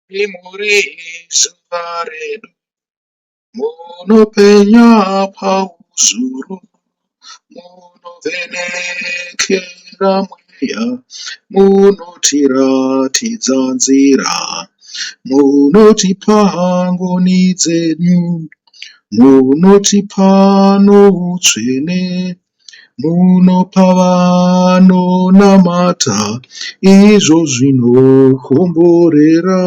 Imuri zuvaredu munopenya pauzuru, munovhenekera mweya, munotiratidza nzira, munotipa ngoni dzenyu, munotipa noutsvene, munopa vanonamata, izvo zvinokomborera.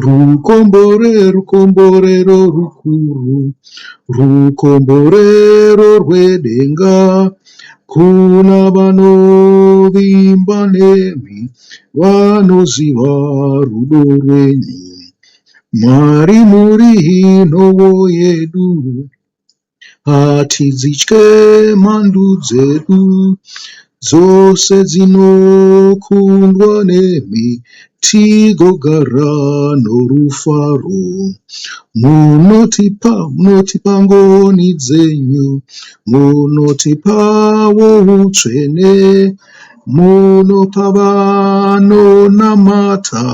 Rukomborero rukuru, rukomborero rwedenga, kuna vanovimba nemi, vanoziva rudo rwenyu. Mwari muri nhovo yedu, hatidzitye mhandu dzedu, dzose dzinokundwa nemi, tigogara norufaro. Munotipa ngoni dzenyu, munotipawo utsvene, munopa vanonamata,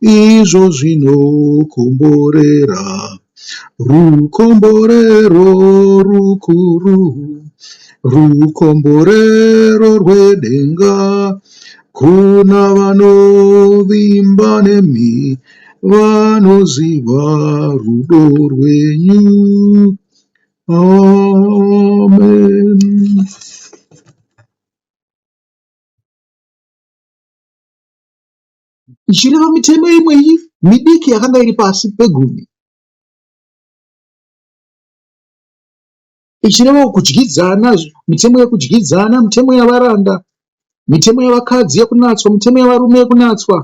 izvo zvinokomborera. Rukomborero rukuru, rukomborero rwedenga, kuna vanovimba nemi, vanoziva rudo rwenyu. Amen. Ichireva mitemo imwe iyi midiki yakanga iri pasi pegumi, ichireva kudyidzana, mitemo yekudyidzana, mitemo yavaranda, mitemo yavakadzi yekunatswa, mitemo yavarume yekunatswa,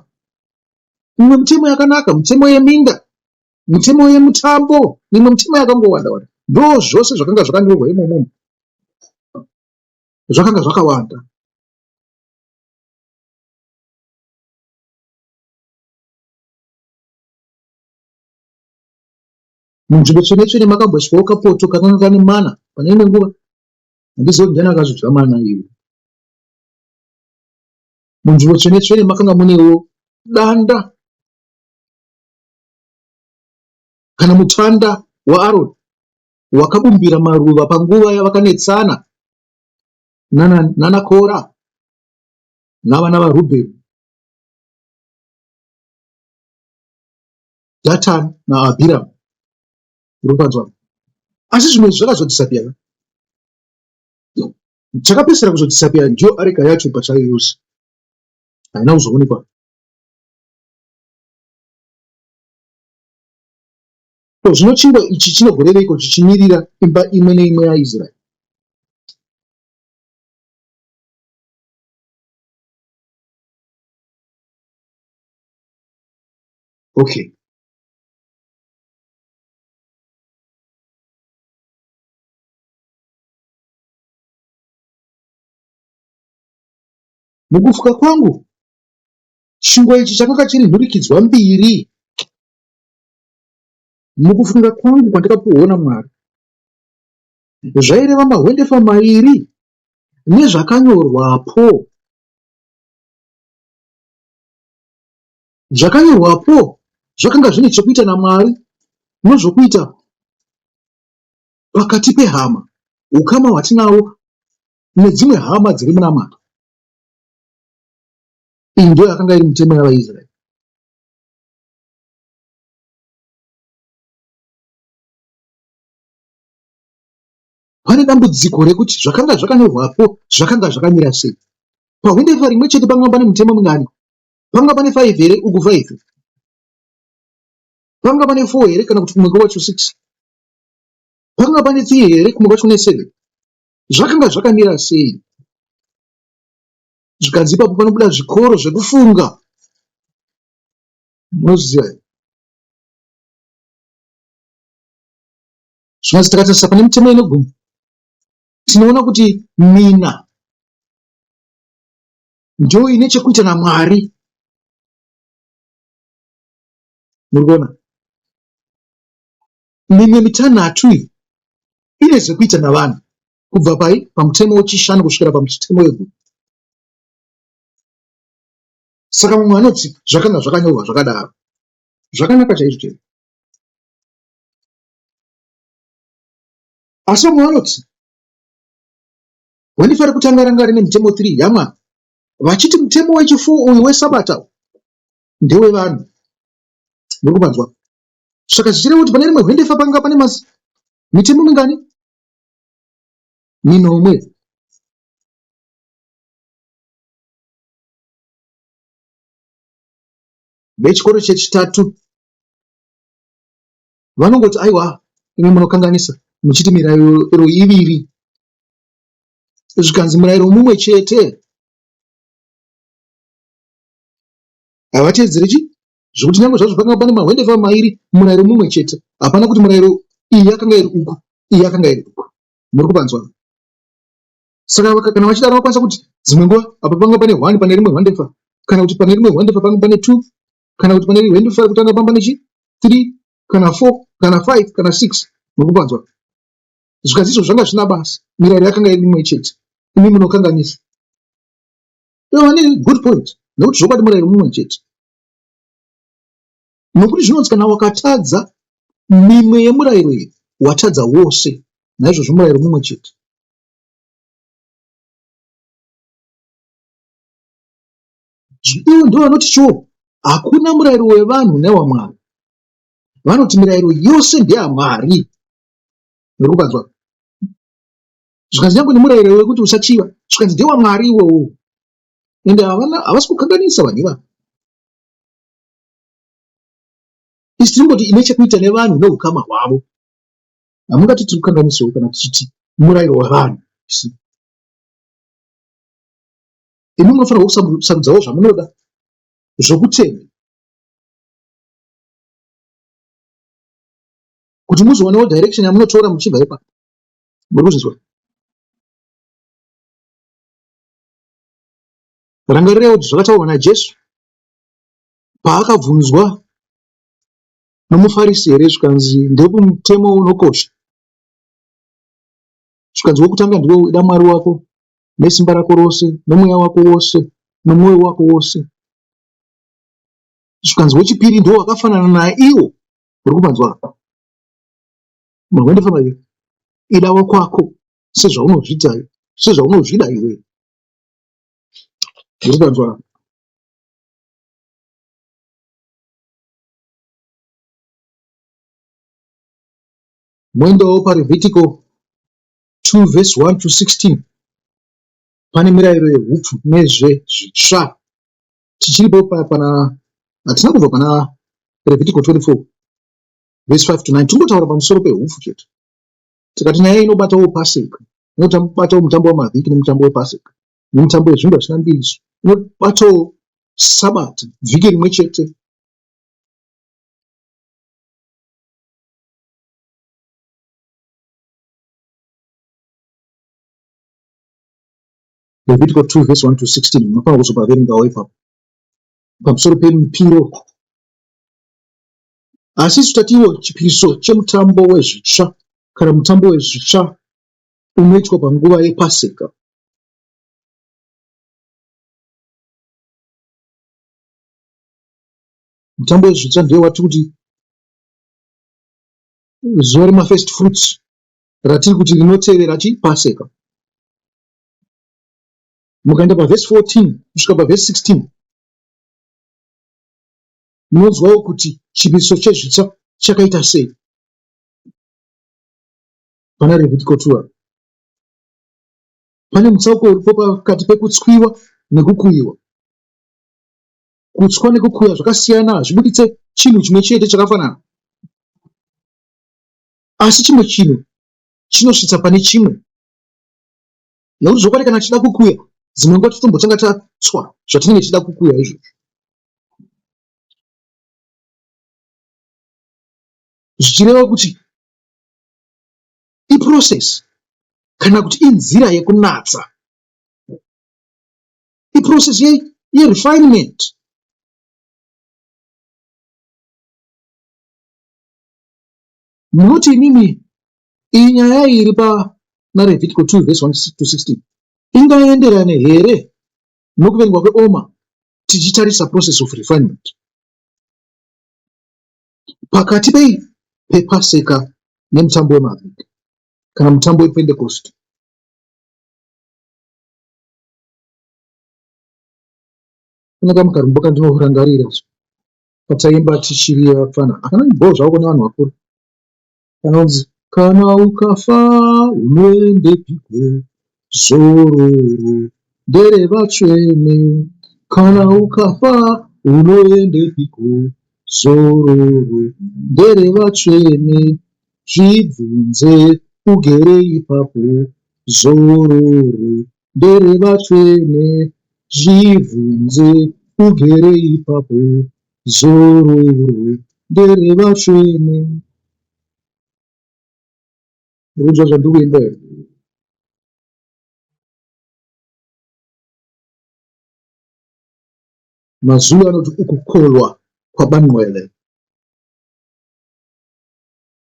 imwe mitemo yakanaka, mitemo yeminda, mitemo yemutambo, imwe mitemo yakangowanda wanda. Ndo zvose zvakanga zvakanyorwa imomo, zvakanga zvakawanda. Munzvimbo tsvene-tsvene makambosvikawo kapoto kakanga kane mana. Pane imwe nguva handizivi ndiani akazodya mana iwo. Munzvimbo tsvene-tsvene makanga munewo danda kana mutanda waAroni wakabumbira maruva panguva yavakanetsana nana Kora navana vaRubheni, Dhatani naAbhiramu. Unopanzwa? Asi zvimwe zvakazodisapira. Chakapedzisira kuzodisapira ndiyo areka yacho pachayo yose, haina kuzoonekwa. Zvino chingwa ichi chinogorereiko chichimirira imba imwe neimwe yaIsraeri? Okay. Mukufunga kwangu chingwa ichi chakanga chiri nhurikidzwa mbiri. Mukufunga kwangu kwandakakuona Mwari, zvaireva mahwendefa mairi nezvakanyorwapo. Zvakanyorwapo zvakanga zvine chekuita naMwari nezvokuita pakati pehama, ukama hwatinawo nedzimwe hama dziri muna Mwari. Iyi ndiyo yakanga iri mitemo yavaIsraeri. Pane dambudziko rekuti zvakanga zvakanyorwapo zvakanga zvakamira sei. Pahwendefa rimwe chete panga pane mutemo mungani? Panga pane 5 here uku 5? Panga pane 4 here kana kuti kumwe kwacho 6? Panga pane 3 here kumwe kwacho 7? Zvakanga zvakamira sei? Zvikanzi ipapo panobuda zvikoro zvekufunga. Munoziva here? Zvinonzi takatarisa pane mitemo inoguma, tinoona kuti mina ndio ine chekuita naMwari. Murikuona? Mimwe mitanhatu iyi ine zvekuita navanhu, kubva pai pamutemo wechishanu kusvikira pamutemo wegumi. Saka mumwe anoti zvakanga zvakanyorwa zvakadaro. zvakanaka chaizvo chaizvo. Asi vamwe vanoti wandifari kutanga rangari nemutemo 3 yaMwari, vachiti mutemo wechi4 uyu weSabata ndewevanhu. Muri kupanzwa? Saka zvichireva kuti pane rimwe hwendefa panga pane mitemo mingani? Minomwe. Vechikoro chechitatu vanongoti aiwa, imwe munokanganisa muchiti mirayiro iviri, zvikanzi murayiro mumwe chete. Havatedzeri chi? Zvokuti nyange zvazvo panga pane mahwendefa mairi, murayiro mumwe chete. Hapana kuti murayiro iyi yakanga iri uku, iyi yakanga iri uku. Muri kupanzwa? Saka kana vachidaro vakwanisa kuti dzimwe nguva apa panga pane 1 pane rimwe hwendefa, kana kuti pane rimwe hwendefa panga pane 2, kana kuti pane hwendefa kutanga pamba pane 3, kana 4, kana 5, kana 6. Muri kupanzwa? Zvikanzi izvo zvanga zvina basa, mirayiro yakanga iri mumwe chete. Imi munokanganisa. Vane good point, nekuti zvokwadi murayiro mumwe chete. Nokuti zvinonzi kana wakatadza mimwe yemurayiro iyi watadza wose, naizvozvo murayiro mumwe chete. Ivo ndo vanoti cho hakuna murayiro wevanhu newaMwari. Vanoti mirayiro yose ndeyaMwari. Muri kupanzwa? Zvikanzi nyange nemurayiro wekuti usachiva, zvikanzi ndewaMwari iwowo. Ende havasi kukanganisa vanhu ivavo. Isi tirimboti ine chekuita nevanhu neukama hwavo. Hamungati tiri kukanganisawo kana tichiti murayiro wevanhu. Imi munofanira kusarudzawo zvamunoda zvokutenda kuti muzoonawo direction yamunotora muchibva ipapo. Muri kuzvizwa? Rangarirei kuti zvakataurwa naJesu paakabvunzwa nomuFarisi here, zvikanzi ndepi mutemo unokosha? Zvikanzi wokutanga ndiwo ida Mwari wako nesimba rako rose, nomweya wako wose, nomwoyo wako wose. Zvikanzi wechipiri ndiwo wakafanana naye iwo. Muri kupanzwa? Mahwendefa maviri. Ida wakwako sezvaunozvida iwe. Muri kupanzwa? Mwendowo paLevitical 2 verse 1 to 16. Pane mirayiro yehupfu nezvezvitsva. Tichiripo pana hatina kubva pana Levitical 24 verse 5 to 9. Tingotaura pamusoro pehupfu chete. Tikati nyaya inobatawo Pasika, inobatawo mutambo wamavhiki nemutambo wePasika, nemutambo wezvingwa zvisina mbiriso, inobatawo Sabata, vhiki rimwe chete. Levitical 2 verse 1 to 16. Munofanira kuzopaverengawo ipapo pamusoro pemipiro. Asi tutatiwo chipiriso chemutambo wezvitsva kana mutambo wezvitsva unoitwa panguva yePasika. Mutambo wezvitsva ndiye wati kuti zuva remafirst fruits ratiri kuti rinotevera chiPasika. Mukaenda pavhesi 14 kusvika pavhesi 16 munonzwawo kuti chipiriso chezvitsva chakaita sei pana Levitical 2. Pane mutsauko uripo pakati pekutswiwa nekukuyiwa. Kutswa nekukuya zvakasiyana, hazvibuditse chinhu chimwe chete chakafanana, asi chimwe chinhu chinosvitsa pane chimwe. Nekuti zvokwadi kana tichida kukuya, dzimwe nguva tinombotanga tatswa zvatinenge tichida kukuya izvozvo, zvichireva kuti iprocess kana kuti inzira yekunatsa, iprocess yerefinement. Munoti inini iyi nyaya iri pana Levitical 2 verse 1 to 16 ingaenderane here nokuverengwa kweOma tichitarisa process of refinement? pakati pepaseka nemutambo wemavhiki kana mutambo wepentekosti. Kuna kamukarumbo kandinorangarira pataimba tichiri vafana, akananyimbo zvavo nevanhu vakuru, kanonzi kana ukafa unoendepiko zororo nderevatsvene, kana ukafa unoendepiko zororo nderevatsvene, zvibvunze ugere ipapo zororo nderevatsvene, zvibvunze ugere ipapo zororo nderevatsvene. Unonzwa zvandiri kuimba here? Mazulu anoti ukukolwa kwaBanuele,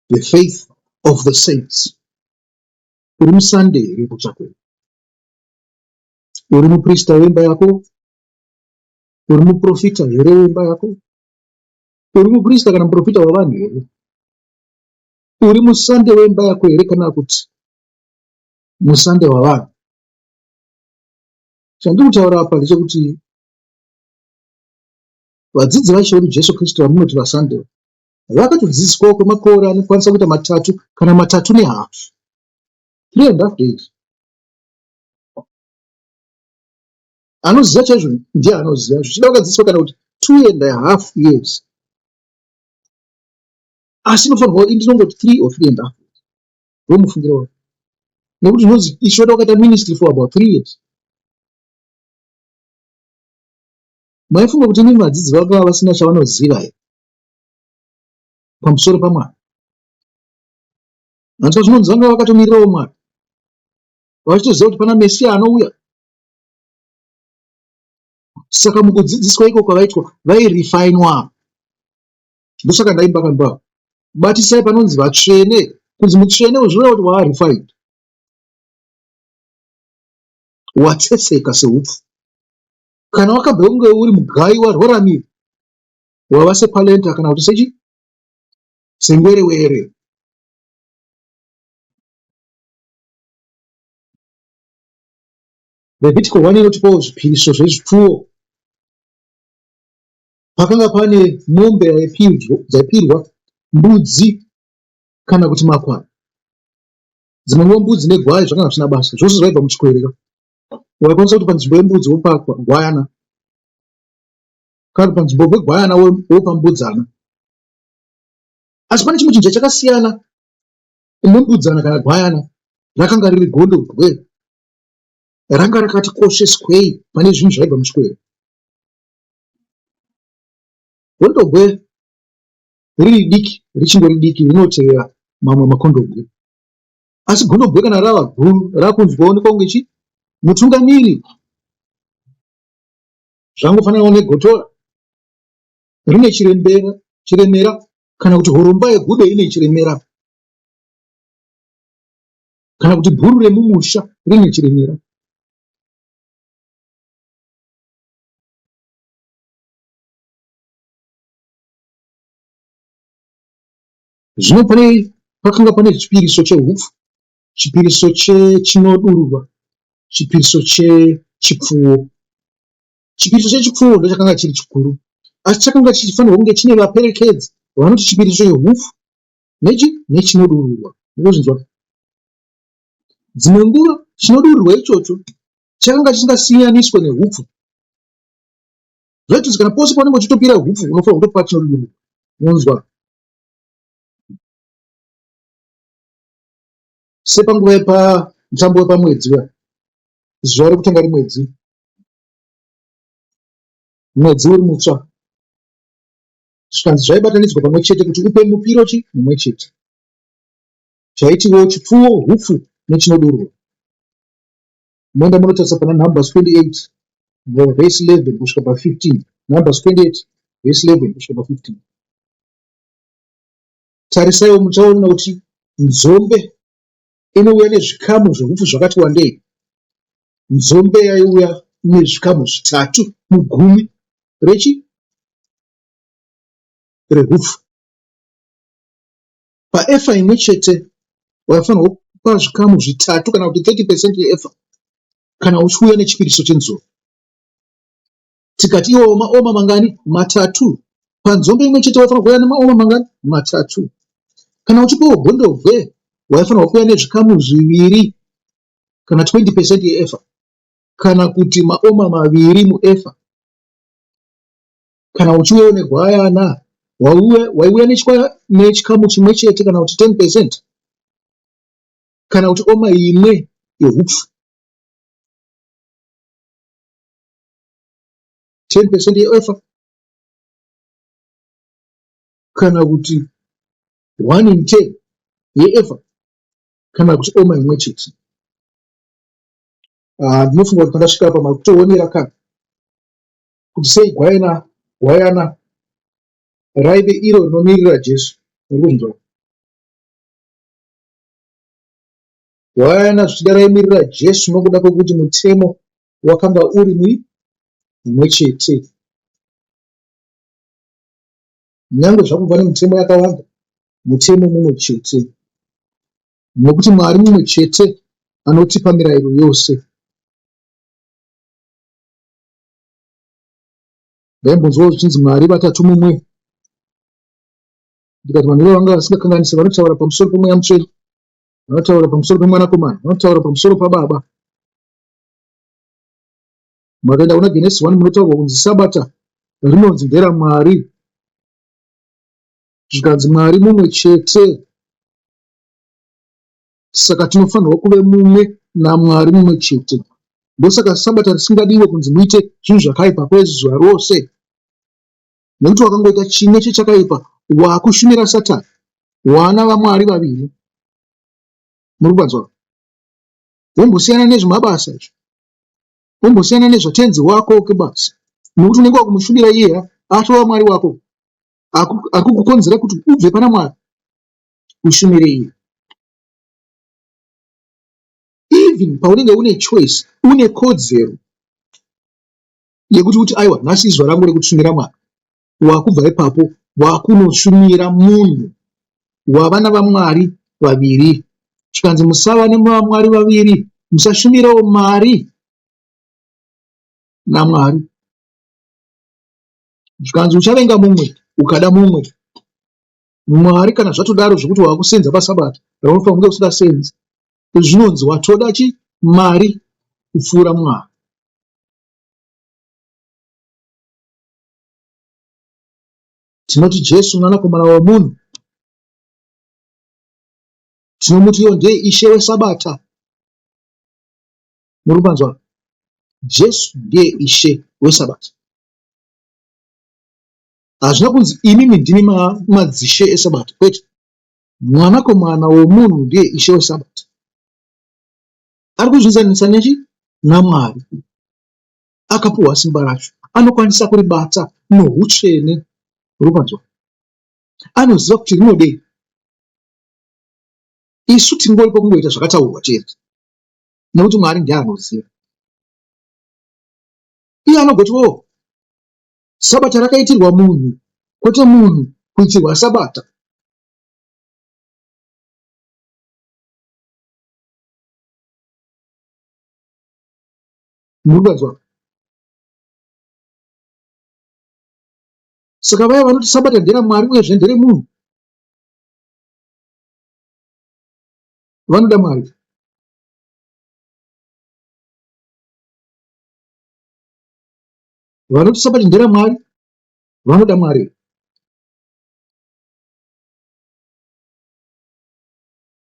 the faith of the saints. Uri musande here kutsvakwe? Uri muprista wemba yako? Uri muprofita here wemba yako? Uri muprista kana muprofita wavanhu here? Uri musande wemba yako here kana kuti musande wavanhu? Chandiri kutaura apa ndechekuti vadzidzi vaShe Jesu Kristu vamunoti vasande vakatodzidziswawo kwemakore anokwanisa kuita 3 kana 3.5, 3.5 days. Anoziva chaizvo ndiye anoziva, zvichida vakadzidziswa kana kuti 2.5 years, asi inofanirwa indinongoti 3 or 3.5 ndomufungiro wavo, nekuti zvinonzi Ishe wakaita ministry for about 3 years. Maifunga kuti nini vadzidzi vakava vasina chavanoziva here pamusoro paMwari? Handika zvinonzi vanga vakatomirirawo Mwari, vachitoziva kuti pana Mesiya anouya. Saka mukudzidziswa iko kwavaitwa vairifainwa. Ndosaka ndaimba kamba batisai panonzi vatsvene, kunzi mutsvene uzviona kuti waarifained, watsetseka seupfu. Kana wakabva kunge uri mugai warwaramira, wava sepalenta kana kuti sechi sengwerewere. Levitical 1 inotipawo zvipiriso zvezvipfuwo. Pakanga pane mombe dzaipirwa, mbudzi kana kuti makwai. Dzimwewo mbudzi negwai zvakanga zvisina basa, zvose zvaibva muchikwerera. Waikwanisa kuti panzvimbo yembudzi wopa gwayana, kana panzvimbo pegwayana wopa mbudzana. Asi pane chimwe chinhu chakasiyana nembudzana kana gwayana, rakanga riri gondobwe. Ranga rakati kosheswei pane zvinhu zvaibva muchikwerera. Gondobwe riri diki, richingori diki rinotevera mamwe makondobwe. Asi gondobwe kana rava guru rakunzwaonekwa kunge mutungamiri, zvangofananawo negotora rine chiremera, kana kuti horomba yegudo ine chiremera, kana kuti bhuru remumusha rine chiremera. Zvino pakanga pane chipiriso chehupfu, chipiriso chinodururwa, chipiriso chechipfuwo. Chipiriso chechipfuwo ndo chakanga chiri chikuru, asi chakanga chichifanirwa kunge chine vaperekedzi vanoti chipiriso chehupfu nechinodururwa. Ndozvinzwa dzimwe nguva chinodururwa ichocho chakanga chisingasiyaniswe nehupfu. Zvaiti kana pose paunenge uchitopira hupfu unofanirwa kutopa chinodururwa. Unonzwa sepanguva yepamutambo wepamwedzi uya, zuva rekutanga remwedzi, mwedzi uri mutsva, zvikanzi zvaibatanidzwa pamwe chete kuti upe mupiro mumwe chete, chaitiwo chipfuwo, hupfu nechinodururwa. Moenda munotarisa pana Numbers 28 verse 11 kusvika pa15. Numbers 28 verse 11 kusvika pa15. Tarisaiwo muchaona kuti nzombe inouya nezvikamu zvehupfu zvakati wandei. Nzombe yaiuya nezvikamu 3 mugumi rehupfu. paefa imwe chete waifanirwa kupa zvikamu zvitatu kana kuti 30% yeefa kana uchiuya nechipiriso chenzoro. Tikati iwo maoma mangani? Matatu. Panzombe imwe chete waifanirwa kuuya nemaoma mangani? Matatu. Kana uchipiwa gondobwe waifanirwa kuuya nezvikamu zviviri kana 20% yeefa kana kuti maoma maviri muefa. Kana uchiuya negwayana waiuya nechikamu chimwe chete kana kuti 10% kana kuti oma imwe yehupfu 10% yeefa kana kuti 1 in 10 yeefa kana kuti oma imwe chete. Ndinofunga kuti pandasvika apa makutoonera kana kuti sei gwayana raive iro rinomirira Jesu. Urikuzvinzwa? Gwayana zvichida raimirira Jesu nokuda kwekuti mutemo wakanga uri mumwe chete. Nyange zvakubva nemitemo yakawanda, mutemo mumwe chete, nokuti Mwari mumwe chete anotipa mirayiro yose. Ndaimbonzwawo zvichinzi Mwari vatatu mumwe. Ndikati vanhu vanga vasingakanganisi vanotaura pamusoro pemweya mutsvene, vanotaura pamusoro pemwanakomana, vanotaura pamusoro pababa. Makaenda kuna Genesis 1 munotaurwa kunzi Sabata rinonzi nderaMwari. Zvikanzi Mwari mumwe chete, saka tinofanirwa kuve mumwe naMwari mumwe chete. Ndosaka Sabata risingadiwe kunzi muite zvinhu zvakaipa kwezi zuva rose, nekuti wakangoita chimwe chechakaipa wakushumira Satani, wana vaMwari vaviri. Muri kuvanzwa? Wombosiyana nezvemabasa izvo, wombosiyana nezvatenzi wako kebasa, nokuti unenge wakumushumira iye atova Mwari wako, akukukonzera kuti ubve pana Mwari ushumire iye. Even paunenge une choice, une kodzero yekuti aiwa nhasi izuva rangu rekushumira Mwari, wakubva ipapo wakunoshumira munhu wavana vaMwari vaviri. Chikanzi musava nevamwari vaviri, musashumirawo mari naMwari. Zvikanzi uchavenga mumwe ukada mumwe. Mwari kana zvatodaro zvokuti wakusenza paSabata raunofanira kunge usingasenzi, zvinonzi watoda mari kupfuura Mwari. Tinoti Jesu mwanakomana womunhu, tinomuti iwo ndiye Ishe weSabata. Muri kuvanzwa? Jesu ndiye Ishe weSabata. Hazvina kunzi imimi ndimi madzishe eSabata, kwete. Mwanakomana womunhu ndiye Ishe weSabata. Ari kuzvizanisa nechi? naMwari. Akapuhwa simba racho, anokwanisa kuribata noutsvene. Muri kuvanzwa? Anoziva kuti rinodei. Isu tingoripo kungoita zvakataurwa chete, nokuti Mwari ndiye anoziva. Iye anogotiwo Sabata rakaitirwa munhu, kwete munhu kuitirwa Sabata. Muri kuvanzwa? Saka vaya vanoti Sabata nderaMwari uyezve nderemunhu vanoda Mwari. Vanoti Sabata nderaMwari vanoda Mwari.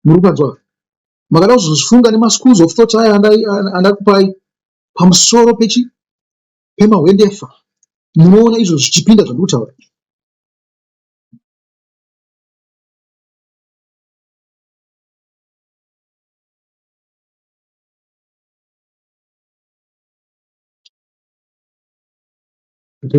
Muri kuvanzwa? Makada kuzozvifunga nemaschools of thought aya andakupai pamusoro pemahwendefa, munoona izvo zvichipinda zvandikutaura.